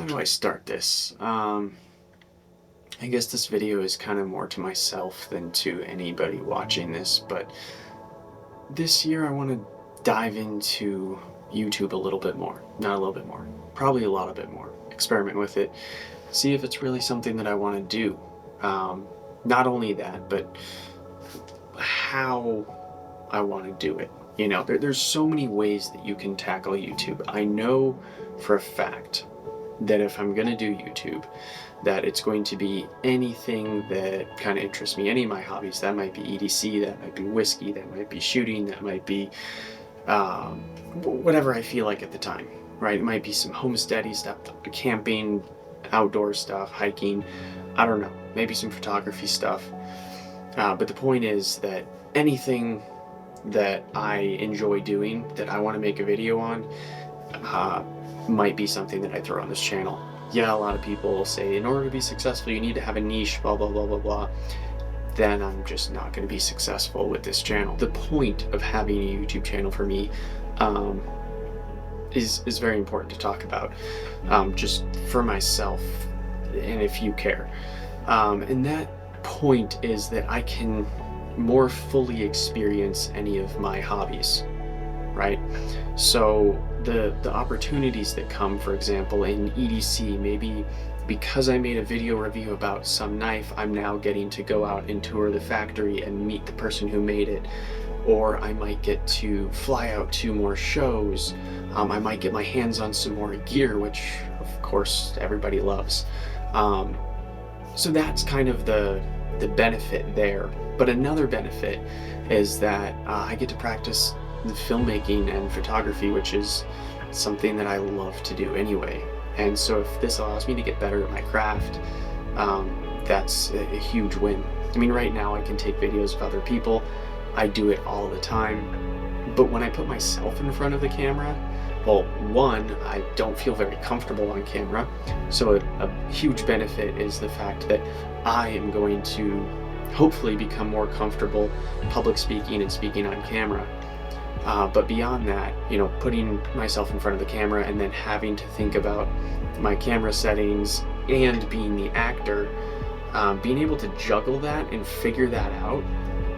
How do I start this? I guess this video is kind of more to myself than to anybody watching this, but this year I want to dive into YouTube a little bit more. Not a little bit more, probably a lot of bit more. Experiment with it, see if it's really something that I want to do. Not only that, but how I want to do it. You know, there's so many ways that you can tackle YouTube. I know for a fact that if I'm going to do YouTube, that it's going to be anything that kind of interests me, any of my hobbies. That might be EDC, that might be whiskey, that might be shooting, that might be whatever I feel like at the time, right? It might be some homesteady stuff, camping, outdoor stuff, hiking, I don't know, maybe some photography stuff. But the point is that anything that I enjoy doing, that I want to make a video on, might be something that I throw on this channel. Yeah, a lot of people say in order to be successful you need to have a niche, blah blah blah blah blah. Then I'm just not going to be successful with this channel. The point of having a YouTube channel for me is very important to talk about, just for myself and if you care. And that point is that I can more fully experience any of my hobbies, right? So the opportunities that come, for example, in EDC, maybe because I made a video review about some knife, I'm now getting to go out and tour the factory and meet the person who made it. Or I might get to fly out to more shows. I might get my hands on some more gear, which of course everybody loves. So that's kind of the benefit there. But another benefit is that I get to practice the filmmaking and photography, which is something that I love to do anyway. And so if this allows me to get better at my craft, that's a huge win. I mean, right now I can take videos of other people. I do it all the time. But when I put myself in front of the camera, well, one, I don't feel very comfortable on camera. So a huge benefit is the fact that I am going to hopefully become more comfortable public speaking and speaking on camera. But beyond that, you know, putting myself in front of the camera and then having to think about my camera settings and being the actor, being able to juggle that and figure that out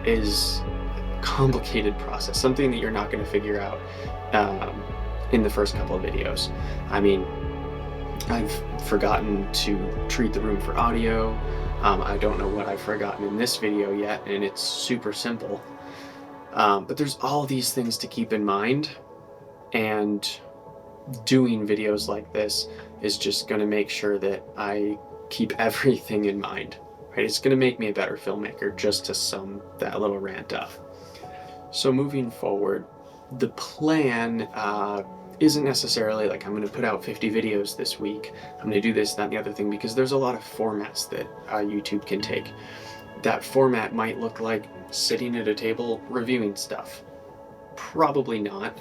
is a complicated process, something that you're not going to figure out in the first couple of videos. I mean, I've forgotten to treat the room for audio. I don't know what I've forgotten in this video yet, and it's super simple. But there's all these things to keep in mind, and doing videos like this is just going to make sure that I keep everything in mind, right? It's going to make me a better filmmaker, just to sum that little rant up. So moving forward, the plan isn't necessarily like I'm going to put out 50 videos this week, I'm going to do this, that, and the other thing, because there's a lot of formats that YouTube can take. That format might look like sitting at a table reviewing stuff. Probably not.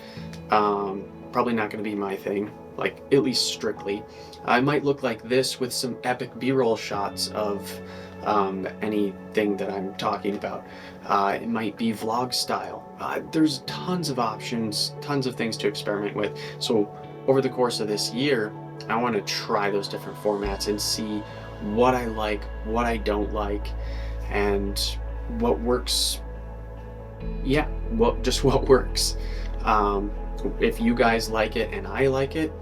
Probably not going to be my thing, like at least strictly. I might look like this with some epic B-roll shots of anything that I'm talking about. It might be vlog style. There's tons of options, tons of things to experiment with. So over the course of this year, I want to try those different formats and see what I like, what I don't like, and what works. Yeah, just what works. If you guys like it and I like it,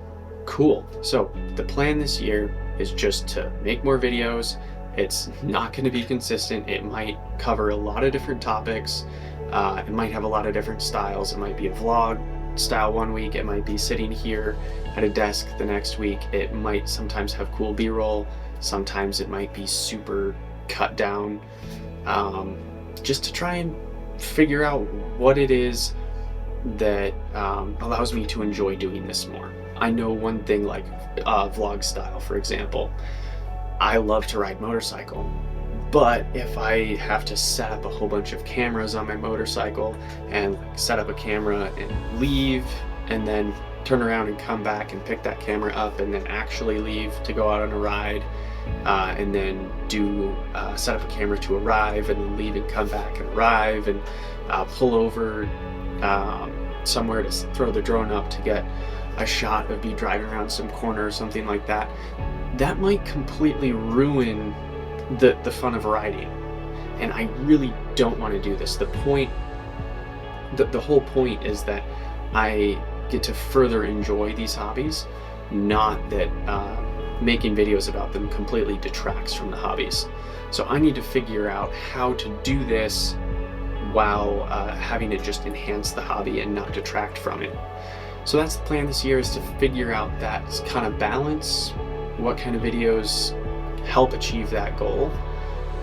cool. So the plan this year is just to make more videos. It's not going to be consistent. It might cover a lot of different topics. It might have a lot of different styles. It might be a vlog style one week. It might be sitting here at a desk the next week. It might sometimes have cool B-roll. Sometimes it might be super cut down. Just to try and figure out what it is that allows me to enjoy doing this more. I know one thing, like vlog style, for example, I love to ride motorcycle, but if I have to set up a whole bunch of cameras on my motorcycle and set up a camera and leave and then turn around and come back and pick that camera up and then actually leave to go out on a ride, and then do set up a camera to arrive and then leave and come back and arrive and pull over somewhere to throw the drone up to get a shot of me driving around some corner or something like that, that might completely ruin the fun of riding. And I really don't want to do this. The whole point is that I get to further enjoy these hobbies, not that making videos about them completely detracts from the hobbies. So I need to figure out how to do this while having it just enhance the hobby and not detract from it. So that's the plan this year, is to figure out that kind of balance, what kind of videos help achieve that goal.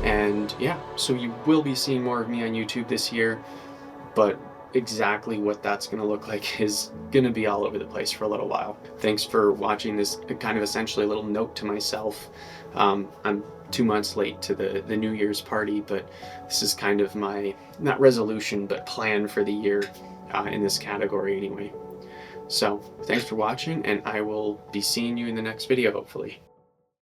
And yeah, so you will be seeing more of me on YouTube this year, but exactly what that's going to look like is going to be all over the place for a little while. Thanks for watching this kind of essentially a little note to myself. I'm 2 months late to the New Year's party, but this is kind of my, not resolution, but plan for the year in this category anyway. So thanks for watching, and I will be seeing you in the next video, hopefully.